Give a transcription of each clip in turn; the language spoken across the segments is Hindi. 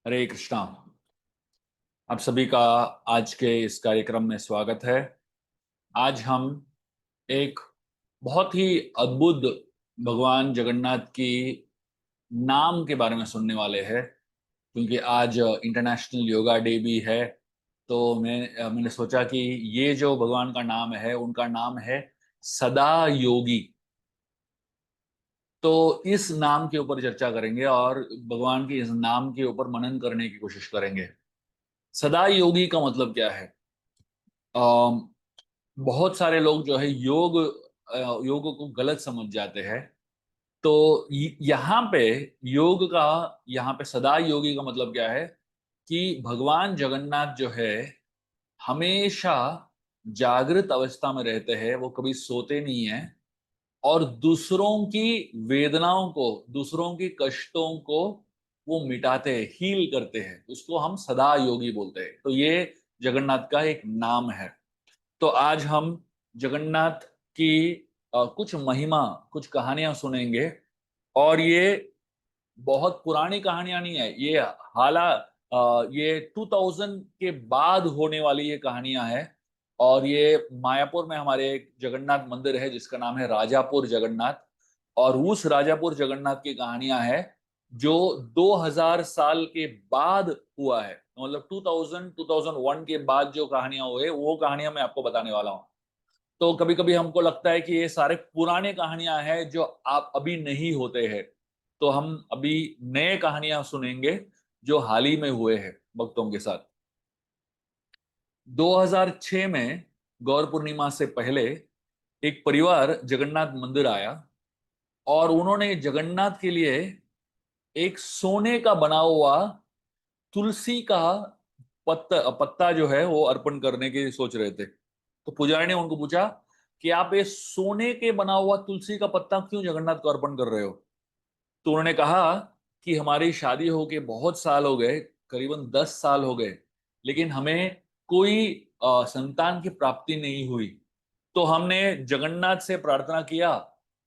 हरे कृष्णा। आप सभी का आज के इस कार्यक्रम में स्वागत है। आज हम एक बहुत ही अद्भुत भगवान जगन्नाथ की नाम के बारे में सुनने वाले हैं, क्योंकि आज इंटरनेशनल योगा डे भी है। तो मैंने सोचा कि ये जो भगवान का नाम है, उनका नाम है सदा योगी। तो इस नाम के ऊपर चर्चा करेंगे और भगवान के इस नाम के ऊपर मनन करने की कोशिश करेंगे। सदा योगी का मतलब क्या है? बहुत सारे लोग जो है योग को गलत समझ जाते हैं। तो यहाँ पे योग का, यहाँ पे सदा योगी का मतलब क्या है कि भगवान जगन्नाथ जो है हमेशा जागृत अवस्था में रहते हैं, वो कभी सोते नहीं है। और दूसरों की वेदनाओं को, दूसरों के कष्टों को वो मिटाते हैं, हील करते हैं। उसको हम सदा योगी बोलते हैं। तो ये जगन्नाथ का एक नाम है। तो आज हम जगन्नाथ की कुछ महिमा, कुछ कहानियां सुनेंगे। और ये बहुत पुरानी कहानियां नहीं है, ये 2000 के बाद होने वाली ये कहानियां हैं। और ये मायापुर में हमारे एक जगन्नाथ मंदिर है जिसका नाम है राजापुर जगन्नाथ। और उस राजापुर जगन्नाथ की कहानियां हैं जो 2000 साल के बाद हुआ है। मतलब 2000 2001 के बाद जो कहानियां हुए, वो कहानियां मैं आपको बताने वाला हूँ। तो कभी कभी हमको लगता है कि ये सारे पुराने कहानियां हैं जो आप अभी नहीं होते हैं। तो हम अभी नए कहानियां सुनेंगे जो हाल ही में हुए हैं भक्तों के साथ। 2006 में गौर पूर्णिमा से पहले एक परिवार जगन्नाथ मंदिर आया और उन्होंने जगन्नाथ के लिए एक सोने का बना हुआ तुलसी का पत्ता पत्ता जो है वो अर्पण करने की सोच रहे थे। तो पुजारी ने उनको पूछा कि आप ये सोने के बना हुआ तुलसी का पत्ता क्यों जगन्नाथ को अर्पण कर रहे हो? तो उन्होंने कहा कि हमारी शादी होके बहुत साल हो गए, करीबन 10 साल हो गए, लेकिन हमें कोई संतान की प्राप्ति नहीं हुई। तो हमने जगन्नाथ से प्रार्थना किया।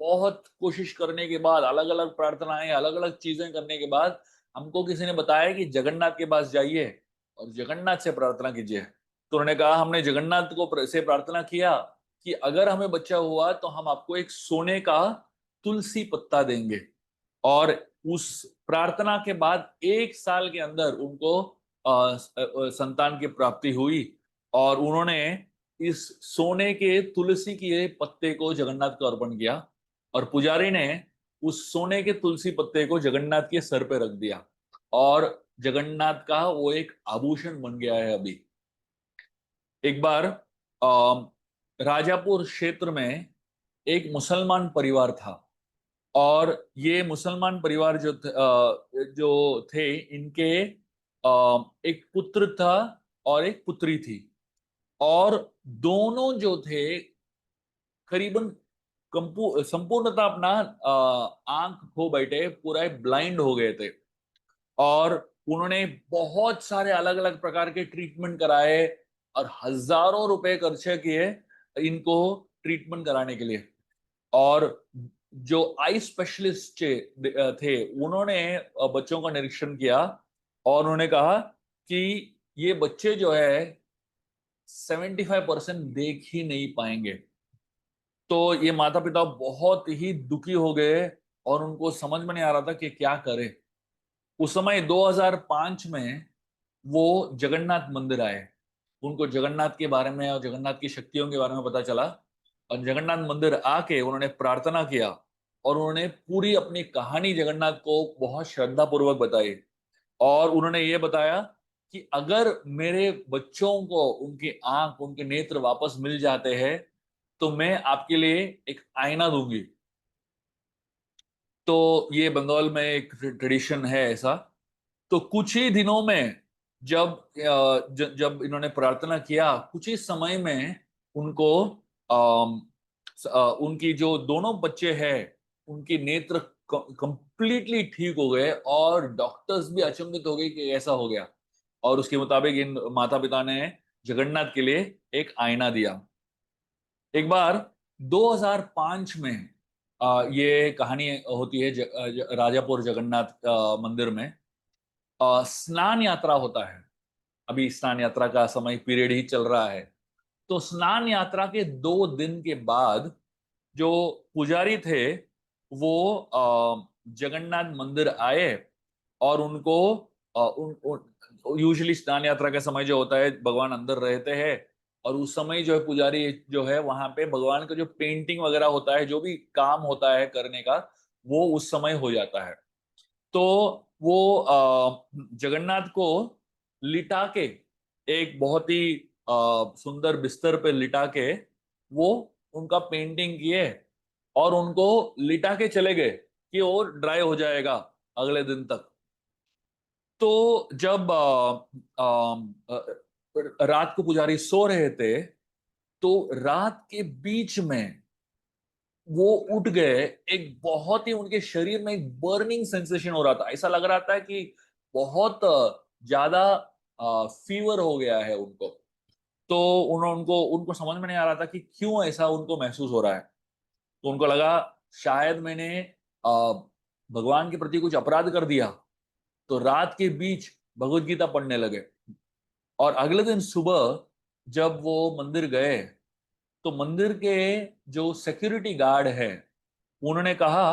बहुत कोशिश करने के बाद, अलग अलग प्रार्थनाएं, अलग अलग चीजें करने के बाद हमको किसी ने बताया कि जगन्नाथ के पास जाइए और जगन्नाथ से प्रार्थना कीजिए। तो उन्होंने कहा हमने जगन्नाथ से प्रार्थना किया कि अगर हमें बच्चा हुआ तो हम आपको एक सोने का तुलसी पत्ता देंगे। और उस प्रार्थना के बाद 1 साल के अंदर उनको संतान की प्राप्ति हुई। और उन्होंने इस सोने के तुलसी के पत्ते को जगन्नाथ को अर्पण किया। और पुजारी ने उस सोने के तुलसी पत्ते को जगन्नाथ के सर पे रख दिया। और जगन्नाथ का वो एक आभूषण बन गया है अभी। एक बार राजापुर क्षेत्र में एक मुसलमान परिवार था। और ये मुसलमान परिवार जो थे, इनके एक पुत्र था और एक पुत्री थी। और दोनों जो थे करीबन संपूर्णतः अपना आंख खो बैठे, पूरा ब्लाइंड हो गए थे। और उन्होंने बहुत सारे अलग अलग प्रकार के ट्रीटमेंट कराए और हजारों रुपए खर्चे किए इनको ट्रीटमेंट कराने के लिए। और जो आई स्पेशलिस्ट थे, उन्होंने बच्चों का निरीक्षण किया और उन्होंने कहा कि ये बच्चे जो है 75% देख ही नहीं पाएंगे। तो ये माता पिता बहुत ही दुखी हो गए और उनको समझ में नहीं आ रहा था कि क्या करें। उस समय 2005 में वो जगन्नाथ मंदिर आए। उनको जगन्नाथ के बारे में और जगन्नाथ की शक्तियों के बारे में पता चला। और जगन्नाथ मंदिर आके उन्होंने प्रार्थना किया और उन्होंने पूरी अपनी कहानी जगन्नाथ को बहुत श्रद्धा पूर्वक बताई। और उन्होंने ये बताया कि अगर मेरे बच्चों को उनकी आंख, उनके नेत्र वापस मिल जाते हैं तो मैं आपके लिए एक आईना दूंगी। तो ये बंगाल में एक ट्रेडिशन है ऐसा। तो कुछ ही दिनों में जब इन्होंने प्रार्थना किया, कुछ ही समय में उनको उनकी जो दोनों बच्चे हैं, उनके नेत्र कंप्लीटली ठीक हो गए। और डॉक्टर्स भी अचंभित हो गए कि ऐसा हो गया। और उसके मुताबिक इन माता पिता ने जगन्नाथ के लिए एक आईना दिया। एक बार 2005 में ये कहानी होती है राजापुर जगन्नाथ मंदिर में। स्नान यात्रा होता है। अभी स्नान यात्रा का समय पीरियड ही चल रहा है। तो स्नान यात्रा के 2 दिन के बाद जो पुजारी थे वो जगन्नाथ मंदिर आए और उनको यूजुअली स्नान यात्रा का समय जो होता है भगवान अंदर रहते हैं, और उस समय जो है पुजारी जो है वहां पे भगवान का जो पेंटिंग वगैरह होता है, जो भी काम होता है करने का, वो उस समय हो जाता है। तो वो जगन्नाथ को लिटा के, एक बहुत ही सुंदर बिस्तर पे लिटा के वो उनका पेंटिंग किए और उनको लिटा के चले गए कि वो ड्राई हो जाएगा अगले दिन तक। तो जब रात को पुजारी सो रहे थे, तो रात के बीच में वो उठ गए। एक बहुत ही उनके शरीर में एक बर्निंग सेंसेशन हो रहा था, ऐसा लग रहा था कि बहुत ज्यादा फीवर हो गया है उनको। तो उनको उनको समझ में नहीं आ रहा था कि क्यों ऐसा उनको महसूस हो रहा है। तो उनको लगा शायद मैंने भगवान के प्रति कुछ अपराध कर दिया। तो रात के बीच भगवत गीता पढ़ने लगे। और अगले दिन सुबह जब वो मंदिर गए, तो मंदिर के जो सिक्योरिटी गार्ड है उन्होंने कहा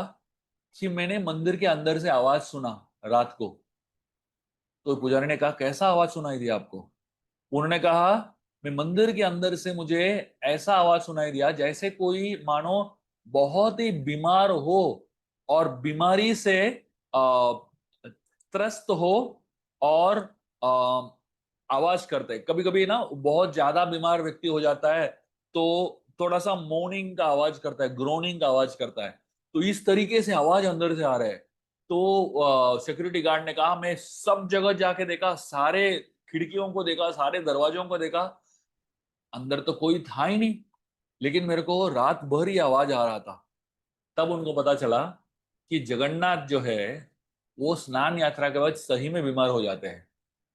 कि मैंने मंदिर के अंदर से आवाज सुना रात को। तो पुजारी ने कहा कैसा आवाज सुनाई दिया आपको? उन्होंने कहा मैं मंदिर के अंदर से मुझे ऐसा आवाज सुनाई दिया जैसे कोई मानो बहुत ही बीमार हो और बीमारी से त्रस्त हो, और आवाज करते। कभी कभी ना बहुत ज्यादा बीमार व्यक्ति हो जाता है तो थोड़ा सा मोर्निंग का आवाज करता है, ग्रोनिंग का आवाज करता है। तो इस तरीके से आवाज अंदर से आ रहा है। तो सिक्योरिटी गार्ड ने कहा मैं सब जगह जाके देखा, सारे खिड़कियों को देखा, सारे दरवाजों को देखा, अंदर तो कोई था ही नहीं, लेकिन मेरे को रात भर ही आवाज आ रहा था। तब उनको पता चला कि जगन्नाथ जो है वो स्नान यात्रा के बाद सही में बीमार हो जाते हैं,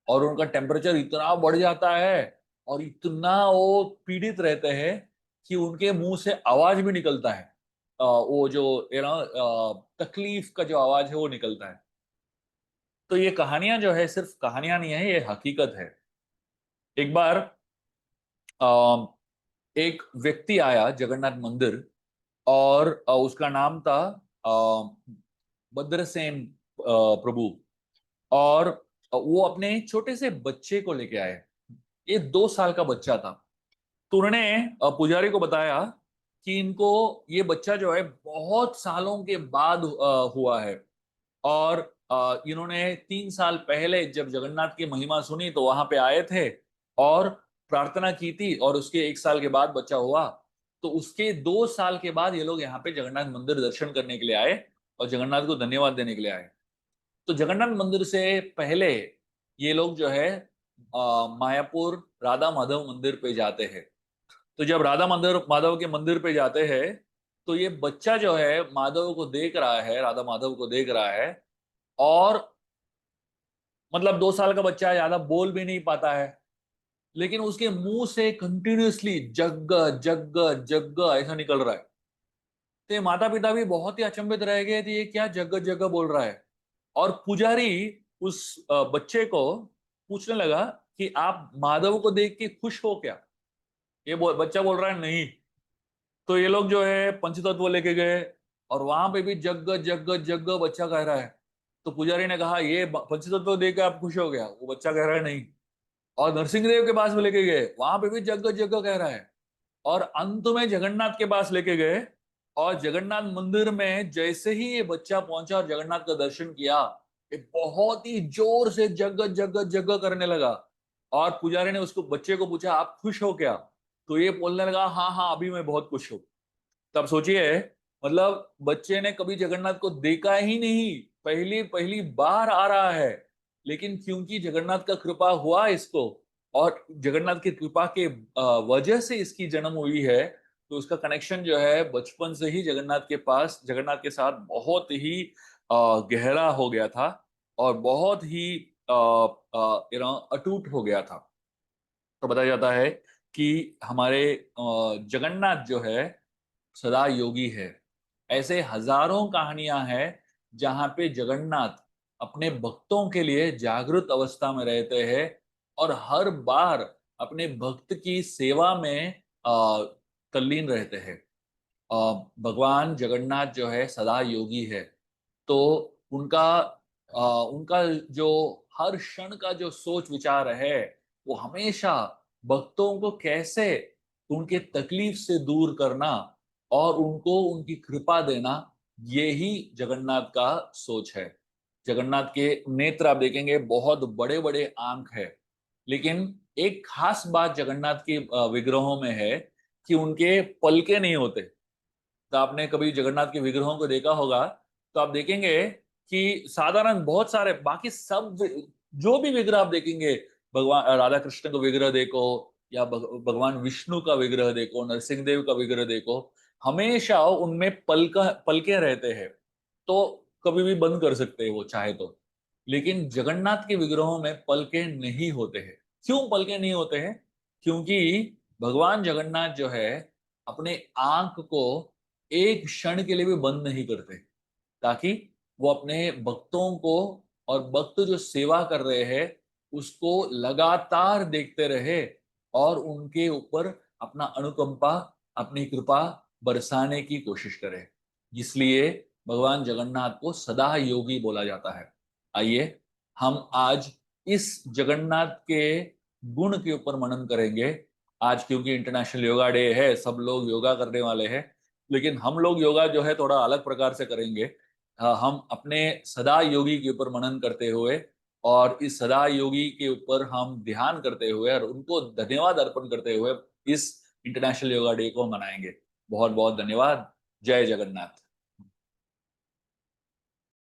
और उनका टेम्परेचर इतना बढ़ जाता है और इतना वो पीड़ित रहते हैं कि उनके मुंह से आवाज भी निकलता है। वो जो तकलीफ का जो आवाज है वो निकलता है। तो ये कहानियां जो है सिर्फ कहानियां नहीं है, ये हकीकत है। एक बार अ, एक व्यक्ति आया जगन्नाथ मंदिर, और उसका नाम था अ, भद्रसेन प्रभु। और वो अपने छोटे से बच्चे को लेके आए। ये 2 साल का बच्चा था। तो उन्होंने पुजारी को बताया कि इनको ये बच्चा जो है बहुत सालों के बाद हुआ है। और इन्होंने 3 साल पहले जब जगन्नाथ की महिमा सुनी तो वहां पे आए थे और प्रार्थना की थी, और उसके 1 साल के बाद बच्चा हुआ। तो उसके 2 साल के बाद ये लोग यहाँ पे जगन्नाथ मंदिर दर्शन करने के लिए आए और जगन्नाथ को धन्यवाद देने के लिए आए। तो जगन्नाथ मंदिर से पहले ये लोग जो है मायापुर राधा माधव मंदिर पे जाते हैं। तो जब राधा मंदिर माधव के मंदिर पे जाते हैं, तो ये बच्चा जो है माधव को देख रहा है, राधा माधव को देख रहा है। और मतलब 2 साल का बच्चा है, ज्यादा बोल भी नहीं पाता है, लेकिन उसके मुंह से कंटिन्यूअसली जग्ग जग्ग जग्ग ऐसा निकल रहा है। तो माता पिता भी बहुत ही अचंभित रह गए थे, ये क्या जग्ग जग्ग बोल रहा है। और पुजारी उस बच्चे को पूछने लगा कि आप माधव को देख के खुश हो क्या? बच्चा बोल रहा है नहीं। तो ये लोग जो है पंचतत्व लेके गए, और वहां पे भी जग्ग जग्ग जग्ग बच्चा कह रहा है। तो पुजारी ने कहा ये पंचतत्व देख के आप खुश हो गया? वो बच्चा कह रहा है नहीं। और नरसिंहदेव के पास में लेके गए, वहां पे भी जग्ग जग्ग कह रहा है। और अंत में जगन्नाथ के पास लेके गए, और जगन्नाथ मंदिर में जैसे ही ये बच्चा पहुंचा और जगन्नाथ का दर्शन किया, ये बहुत ही जोर से जग्ग जग्ग जग्ग करने लगा। और पुजारी ने उसको बच्चे को पूछा आप खुश हो क्या? तो ये बोलने लगा हाँ हाँ अभी मैं बहुत खुश हूँ। तब सोचिए, मतलब बच्चे ने कभी जगन्नाथ को देखा ही नहीं, पहली पहली बार आ रहा है, लेकिन क्योंकि जगन्नाथ का कृपा हुआ इसको, और जगन्नाथ की कृपा के वजह से इसकी जन्म हुई है। तो उसका कनेक्शन जो है बचपन से ही जगन्नाथ के पास, जगन्नाथ के साथ बहुत ही गहरा हो गया था, और बहुत ही अटूट हो गया था। तो बताया जाता है कि हमारे जगन्नाथ जो है सदा योगी है। ऐसे हजारों कहानियां हैं जहां पे जगन्नाथ अपने भक्तों के लिए जागृत अवस्था में रहते हैं और हर बार अपने भक्त की सेवा में तल्लीन रहते हैं। भगवान जगन्नाथ जो है सदा योगी है, तो उनका उनका जो हर क्षण का जो सोच विचार है वो हमेशा भक्तों को कैसे उनके तकलीफ से दूर करना और उनको उनकी कृपा देना, ये ही जगन्नाथ का सोच है। जगन्नाथ के नेत्र आप देखेंगे बहुत बड़े बड़े आंख है, लेकिन एक खास बात जगन्नाथ के विग्रहों में है कि उनके पलके नहीं होते। तो आपने कभी जगन्नाथ के विग्रहों को देखा होगा, तो आप देखेंगे कि साधारण बहुत सारे बाकी सब जो भी विग्रह आप देखेंगे, भगवान राधा कृष्ण का विग्रह देखो या भगवान विष्णु का विग्रह देखो, नरसिंह देव का विग्रह देखो, हमेशा उनमें पलके रहते हैं। तो कभी भी बंद कर सकते हैं वो चाहे तो। लेकिन जगन्नाथ के विग्रहों में पलके नहीं होते हैं। क्यों पलके नहीं होते हैं? क्योंकि भगवान जगन्नाथ जो है अपने आंख को एक क्षण के लिए भी बंद नहीं करते, ताकि वो अपने भक्तों को और भक्त जो सेवा कर रहे हैं उसको लगातार देखते रहे और उनके ऊपर अपना अनुकंपा, अपनी कृपा बरसाने की कोशिश करे। इसलिए भगवान जगन्नाथ को सदा योगी बोला जाता है। आइए हम आज इस जगन्नाथ के गुण के ऊपर मनन करेंगे। आज क्योंकि इंटरनेशनल योगा डे है, सब लोग योगा करने वाले हैं, लेकिन हम लोग योगा जो है थोड़ा अलग प्रकार से करेंगे। हम अपने सदा योगी के ऊपर मनन करते हुए और इस सदा योगी के ऊपर हम ध्यान करते हुए और उनको धन्यवाद अर्पण करते हुए इस इंटरनेशनल योगा डे को मनाएंगे। बहुत बहुत धन्यवाद। जय जगन्नाथ।